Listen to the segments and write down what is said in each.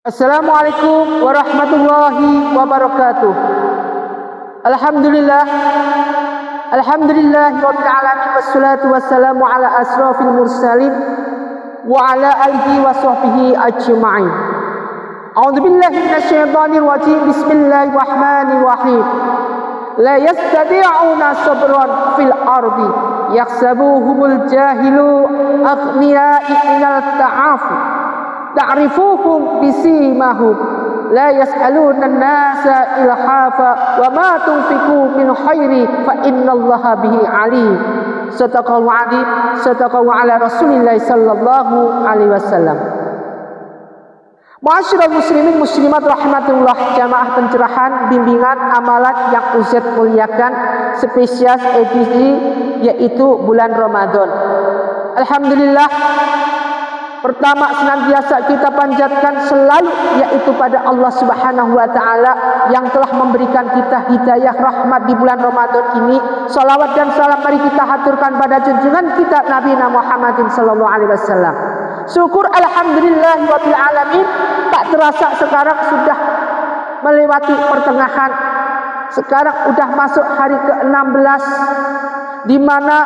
Assalamualaikum warahmatullahi wabarakatuh. Alhamdulillah rabbil alamin, wassalatu wassalamu ala asrafil mursalin wa ala alihi wa sahbihi ajma'in. A'udzu billahi minasyaitonir rajim. Bismillahirrahmanirrahim. La yastati'una sabran fil ardi yahsabuhumul jahilu aghniya'a minal ta'afu ta'rifuhum bisimahum la yas'aluna an-nasa ilhafa wa ma tunfiqu min khairi fa innallaha bihi alim. Sadaqallahu azim, sadaqallahu ala Rasulillah sallallahu alaihi wasallam. Ma'asyiral muslimin muslimat rahimatullah, jamaah pencerahan bimbingan amalan yang UZ muliakan, spesial edisi yaitu bulan Ramadan. Alhamdulillah, pertama senantiasa kita panjatkan selalu yaitu pada Allah Subhanahu wa taala yang telah memberikan kita hidayah rahmat di bulan Ramadan ini. Salawat dan salam mari kita haturkan pada junjungan kita Nabi Muhammadin sallallahu alaihi wasallam. Syukur alhamdulillah rabbil alamin, tak terasa sekarang sudah melewati pertengahan. Sekarang udah masuk hari ke-16 di mana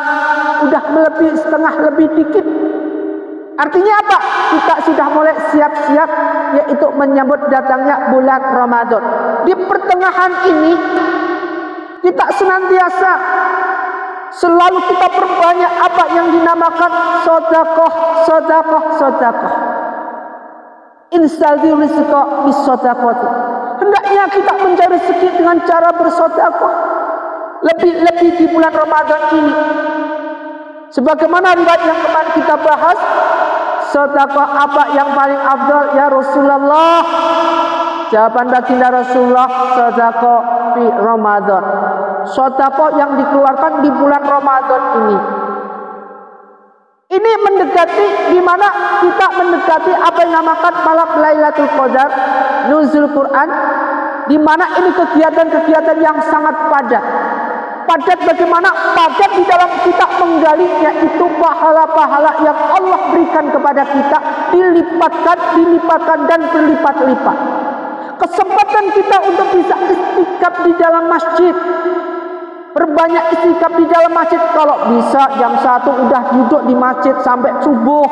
udah melebihi setengah lebih dikit. Artinya apa? Kita sudah mulai siap-siap yaitu menyambut datangnya bulan Ramadan. Di pertengahan ini kita senantiasa selalu kita perbanyak apa yang dinamakan sedekah, sedekah, sedekah. Installi rizqa bis sedekah. Hendaknya kita mencari rezeki dengan cara bersedekah. Lebih-lebih di bulan Ramadan ini. Sebagaimana riwayat yang kemarin kita bahas, sedekah apa yang paling afdal ya Rasulullah? Jawaban baginda Rasulullah, sedekah fi Ramadan. Sedekah yang dikeluarkan di bulan Ramadan ini. Ini mendekati di mana kita mendekati apa yang dinamakan malam Lailatul Qadar, nuzul Quran, di mana ini kegiatan-kegiatan yang sangat padat. Padat bagaimana? Padat di dalam kita menggali yaitu pahala-pahala yang Allah berikan kepada kita, dilipatkan dan berlipat-lipat. Kesempatan kita untuk bisa istikaf di dalam masjid, berbanyak istikaf di dalam masjid. Kalau bisa jam 1 udah duduk di masjid sampai subuh.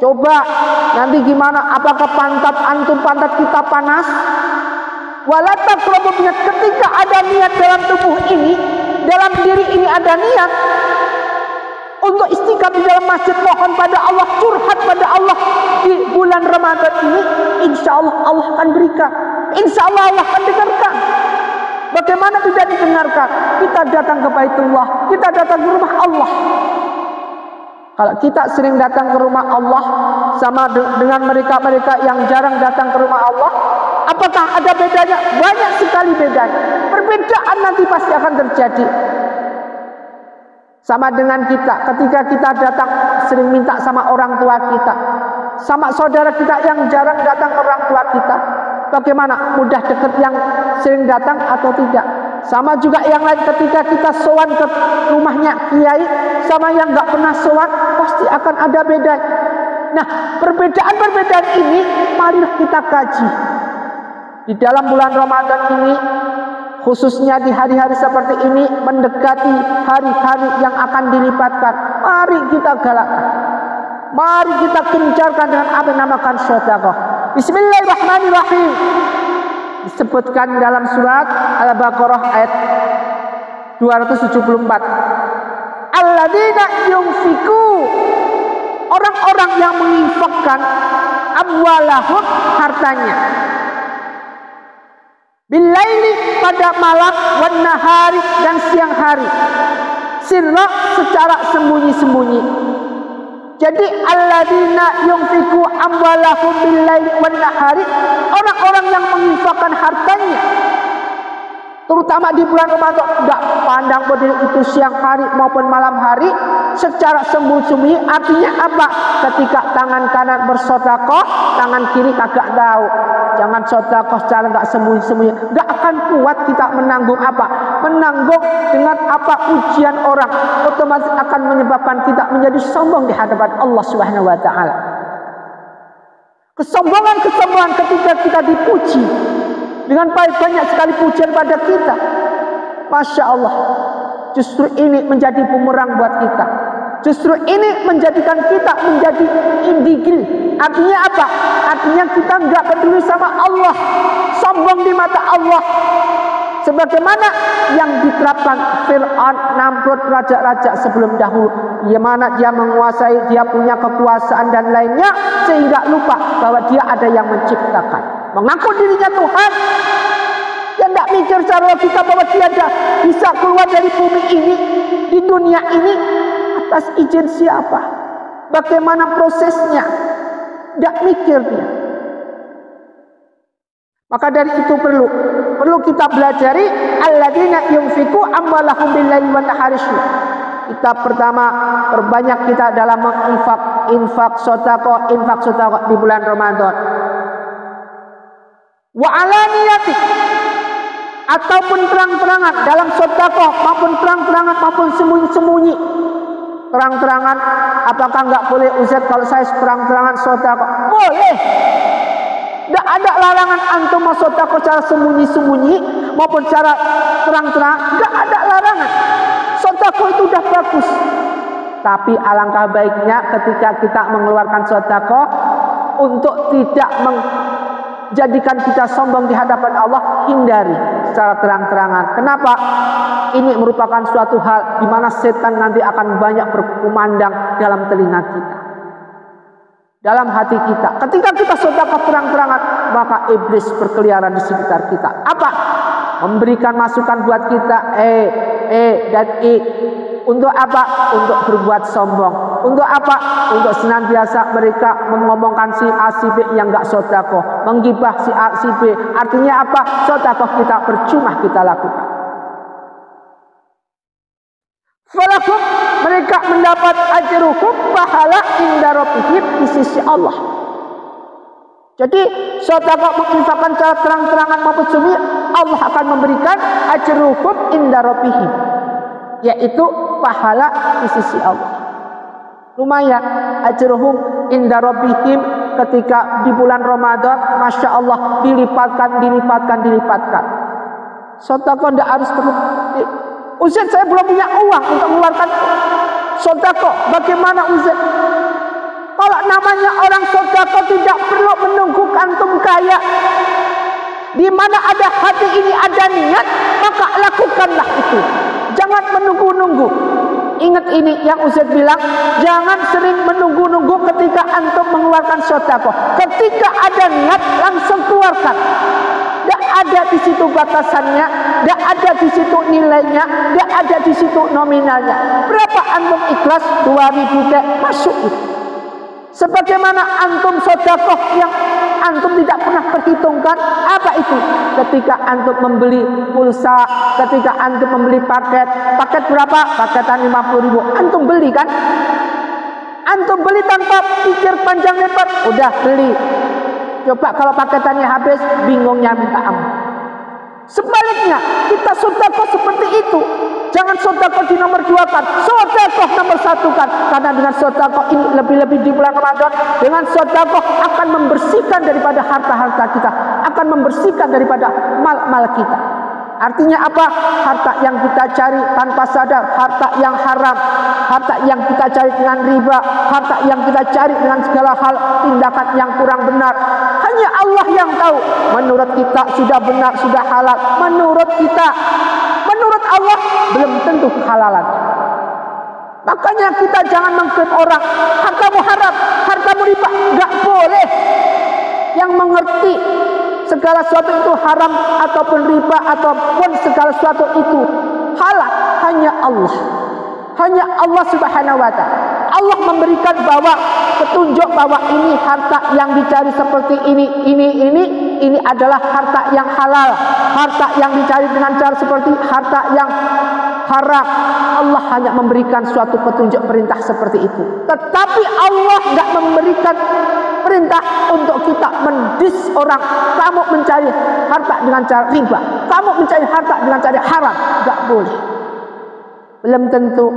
Coba nanti gimana? Apakah pantat kita panas? Walata niat, ketika ada niat dalam tubuh ini, dalam diri ini ada niat untuk istiqamah di dalam masjid, mohon pada Allah, curhat pada Allah di bulan Ramadan ini, insya Allah Allah akan berikan, insya Allah Allah akan dengarkan. Bagaimana tidak didengarkan? Kita datang ke Baitullah, kita datang ke rumah Allah. Kalau kita sering datang ke rumah Allah sama dengan mereka-mereka yang jarang datang ke rumah Allah, apakah ada bedanya? Banyak sekali bedanya. Perbedaan nanti pasti akan terjadi. Sama dengan kita, ketika kita datang sering minta sama orang tua kita, sama saudara kita yang jarang datang ke orang tua kita, bagaimana? Mudah dekat yang sering datang atau tidak? Sama juga yang lain, ketika kita sowan ke rumahnya kiai sama yang nggak pernah sowan, pasti akan ada beda. Nah, perbedaan-perbedaan ini marilah kita kaji di dalam bulan Ramadan ini, khususnya di hari-hari seperti ini mendekati hari-hari yang akan dilipatkan. Mari kita galakkan, mari kita gencarkan dengan apa yang dinamakan sedekah. Bismillahirrahmanirrahim. Disebutkan dalam surat Al-Baqarah ayat 274. Alladzina yunfiku, orang-orang yang menginfakkan amwalahum, hartanya, billaili, pada malam, wan nahari, dan siang hari, sirra, secara sembunyi-sembunyi. Jadi alladzina yunfiku amwalahum billaili wan nahari, orang-orang yang menginfakkan hartanya terutama di bulan Ramadan, tidak pandang pada itu siang hari maupun malam hari, secara sembunyi-sembunyi. Artinya apa? Ketika tangan kanan bersedekah, tangan kiri kagak tahu. Jangan sedekah secara enggak sembunyi-sembunyi. Enggak akan kuat kita menanggung apa? Menanggung dengan apa? Ujian orang. Otomatis akan menyebabkan kita menjadi sombong di hadapan Allah Subhanahu wa taala. Kesombongan-kesombongan ketika kita dipuji dengan banyak sekali pujian pada kita. Masya Allah. Justru ini menjadi bumerang buat kita. Justru ini menjadikan kita menjadi indigil. Artinya apa? Artinya kita nggak peduli sama Allah, sombong di mata Allah. Sebagaimana yang diterapkan Fir'aun, Namrud, raja-raja sebelum dahulu, di mana dia menguasai, dia punya kekuasaan dan lainnya, sehingga lupa bahwa dia ada yang menciptakan. Mengaku dirinya Tuhan. Dia tidak mikir secara logika bahwa dia bisa keluar dari bumi ini, di dunia ini, atas izin siapa? Bagaimana prosesnya? Tidak mikir dia. Maka dari itu perlu kita belajari alladzina yunfiqu amwalahum bil-laili wan nahari. Kita pertama perbanyak kita dalam infak sedekah di bulan Ramadan. Wa alaniyati, ataupun terang-terangan dalam sedekah maupun terang-terangan maupun sembunyi-sembunyi. Terang-terangan, apakah enggak boleh Ustaz kalau saya terang-terangan sedekah? Boleh. Tidak ada larangan antum mau sedekah secara sembunyi-sembunyi maupun secara terang-terang. Tidak ada larangan. Sedekah itu sudah bagus. Tapi alangkah baiknya ketika kita mengeluarkan sedekah untuk tidak menjadikan kita sombong di hadapan Allah, hindari secara terang-terangan. Kenapa? Ini merupakan suatu hal di mana setan nanti akan banyak berkumandang dalam telinga kita, dalam hati kita. Ketika kita sedekah terang-terangan, maka iblis berkeliaran di sekitar kita. Apa? Memberikan masukan buat kita, dan untuk apa? Untuk berbuat sombong. Untuk apa? Untuk senantiasa mereka mengomongkan si A si B yang enggak sedekah, menggibah si A si B. Artinya apa? Sedekah kita percuma kita lakukan. Falakum, mereka mendapat ajruhum, pahala inda rabbihim, di sisi Allah. Jadi sedekah menginfakkan cara terang-terangan maupun sembunyi, Allah akan memberikan ajruhum inda rabbihim, yaitu pahala di sisi Allah. Lumayan ajruhum inda rabbihim ketika di bulan Ramadan, Masya Allah, dilipatkan. Sedekah tidak harus perlu. Ustaz, saya belum punya uang untuk mengeluarkan sedekah. Bagaimana Ustaz? Kalau namanya orang sedekah tidak perlu menunggu kantung kaya. Di mana ada hati ini, ada niat, maka lakukanlah itu. Jangan menunggu-nunggu. Ingat ini yang Ustaz bilang, jangan sering menunggu-nunggu ketika antum mengeluarkan sedekah. Ketika ada niat, langsung keluarkan. Tidak ada di situ batasannya, tidak ada di situ nilainya, tidak ada di situ nominalnya. Berapa antum ikhlas? 2.000 teh masuk itu. Sebagaimana antum sedekah yang antum tidak pernah perhitungkan, apa itu? Ketika antum membeli pulsa, ketika antum membeli paket berapa? Paketan 50.000, antum beli kan? Antum beli tanpa pikir panjang lebar, udah beli. Coba kalau paketannya habis, bingungnya minta ampun. Sebaliknya, kita sedekah seperti itu. Jangan sedekah di nomor 2-kan, sedekah nomor 1-kan. Karena dengan sedekah ini lebih-lebih di bulan Ramadan, dengan sedekah akan membersihkan daripada harta-harta kita, akan membersihkan daripada mal-mal kita. Artinya apa? Harta yang kita cari tanpa sadar, harta yang haram, harta yang kita cari dengan riba, harta yang kita cari dengan segala hal tindakan yang kurang benar. Hanya Allah yang tahu. Menurut kita sudah benar, sudah halal. Menurut kita, menurut Allah belum tentu kehalalan. Makanya kita jangan mengklaim orang hartamu haram, hartamu riba. Enggak boleh. Yang mengerti segala sesuatu itu haram ataupun riba ataupun segala sesuatu itu halal hanya Allah. Hanya Allah Subhanahu wa ta'ala. Allah memberikan bahwa petunjuk bahwa ini harta yang dicari seperti ini adalah harta yang halal. Harta yang dicari dengan cara seperti harta yang haram. Allah hanya memberikan suatu petunjuk perintah seperti itu. Tetapi Allah enggak memberikan perintah untuk kita mendis orang. Kamu mencari harta dengan cara riba, kamu mencari harta dengan cara haram. Enggak boleh. Belum tentu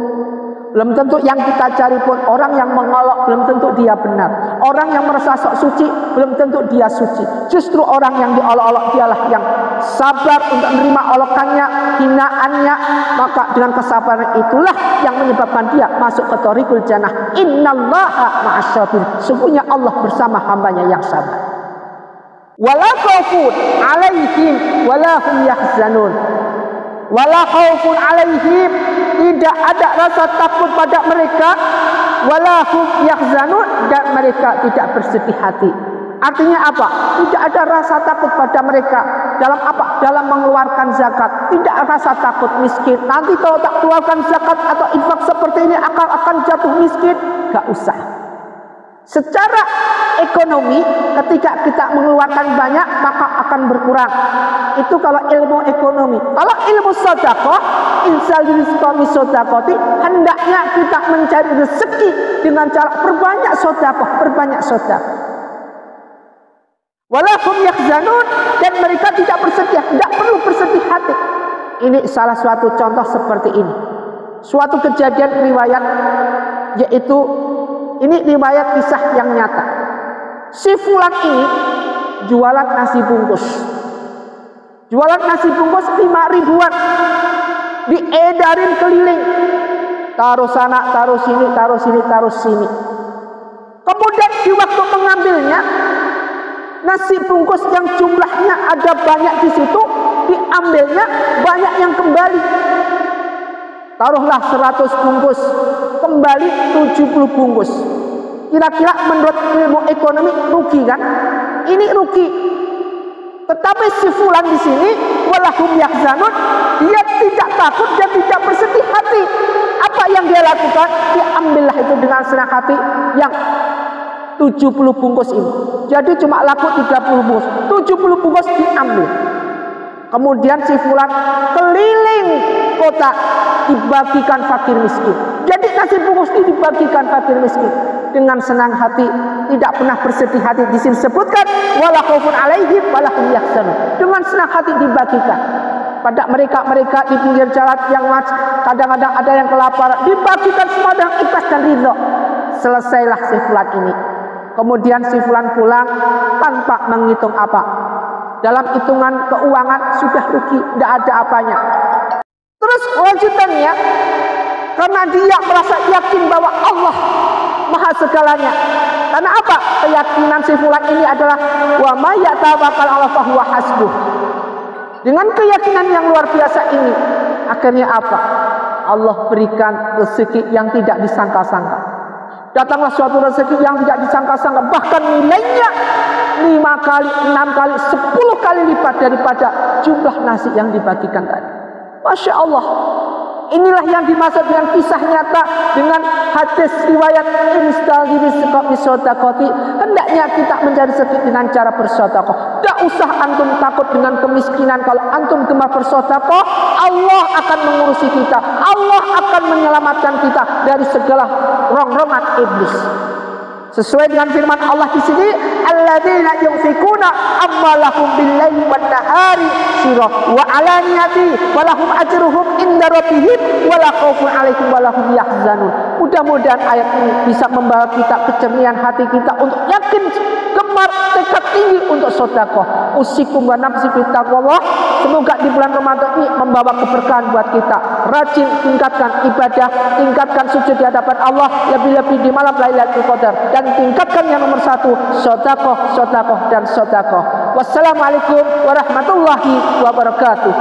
belum tentu yang kita cari pun. Orang yang mengolok belum tentu dia benar. Orang yang merasa sok suci belum tentu dia suci. Justru orang yang diolok-olok dialah yang sabar untuk menerima olokannya, hinaannya. Maka dengan kesabaran itulah yang menyebabkan dia masuk ke thoriqul jannah. Innallaha ma'asy-syabir. Sungguhnya Allah bersama hambanya yang sabar. Wala khaufun 'alaihim wala hum yahzanun. Wala khaufun 'alaihim, tidak ada rasa takut pada mereka, wala hum yahzanun, dan mereka tidak bersedih hati. Artinya apa? Tidak ada rasa takut pada mereka dalam apa? Dalam mengeluarkan zakat. Tidak rasa takut miskin. Nanti kalau tak keluarkan zakat atau infak seperti ini akan jatuh miskin. Gak usah. Secara ekonomi, ketika kita mengeluarkan banyak maka akan berkurang. Itu kalau ilmu ekonomi. Kalau ilmu sedekah, insal rizqami sedekati, hendaknya kita mencari rezeki dengan cara berbanyak sedekah. Walahum yahzanun, dan mereka tidak bersedih, tidak perlu bersedih hati. Ini salah suatu contoh seperti ini. Suatu kejadian riwayat, yaitu ini riwayat kisah yang nyata. Si fulan ini jualan nasi bungkus. Jualan nasi bungkus 5 ribuan. Diedarin keliling. Taruh sana, taruh sini, taruh sini, taruh sini. Kemudian di waktu mengambilnya, nasi bungkus yang jumlahnya ada banyak di situ, diambilnya banyak yang kembali. Taruhlah 100 bungkus, kembali 70 bungkus. Kira-kira menurut ilmu ekonomi rugi kan? Ini rugi. Tetapi si fulan di sini walahum yahzanun, dia tidak takut dan tidak bersedih hati. Apa yang dia lakukan? Diambillah itu dengan senang hati yang 70 bungkus ini. Jadi cuma laku 30 bungkus. 70 bungkus diambil. Kemudian si fulan keliling kota dibagikan fakir miskin. Jadi nasi bungkus ini dibagikan fakir miskin dengan senang hati, tidak pernah bersedih hati. Di sini disebutkan wala khaufun 'alaihim wala hum yahzanun. Dengan senang hati dibagikan pada mereka di pinggir jalan yang kadang-kadang ada yang kelaparan, dibagikan semua dengan ikhlas dan ridho. Selesailah si fulan ini. Kemudian si fulan pulang tanpa menghitung apa. Dalam hitungan keuangan sudah rugi, tidak ada apanya. Terus lanjutannya, karena dia merasa yakin bahwa Allah maha segalanya. Karena apa? Keyakinan si fulan ini adalah wa may yatawakkal 'ala fahuwa hasbuh. Dengan keyakinan yang luar biasa ini, akhirnya apa? Allah berikan rezeki yang tidak disangka-sangka. Datanglah suatu rezeki yang tidak disangka-sangka, bahkan nilainya 5 kali, 6 kali, 10 kali lipat daripada jumlah nasi yang dibagikan tadi. Masya Allah. Inilah yang dimaksud dengan kisah nyata, dengan hadis riwayat instalgirisqamisodakoti. Hendaknya kita mencari rezeki dengan cara bersedekah. Tidak usah antum takut dengan kemiskinan. Kalau antum gemar bersedekah, Allah akan mengurusi kita. Allah akan menyelamatkan kita dari segala rongrongan iblis. Sesuai dengan firman Allah di sini, alladzina yunfikuna amwalahum bil-laili wan-nahari sirran wa 'alaniyati wa lahum ajruhum inda rabbihim wa la khaufun 'alaihim wa lahum yahzanun. Mudah-mudahan ayat ini bisa membawa kita kecernian hati kita untuk yakin, gemar, tekad tinggi untuk sedekah. Usikum wa nafsi bittaqwallah. Semoga di bulan Ramadan ini membawa keberkahan buat kita. Rajin tingkatkan ibadah, tingkatkan sujud di hadapan Allah, lebih-lebih di malam Lailatul Qadar, dan tingkatkan yang nomor 1, sedekah, sedekah, dan sedekah. Wassalamualaikum warahmatullahi wabarakatuh.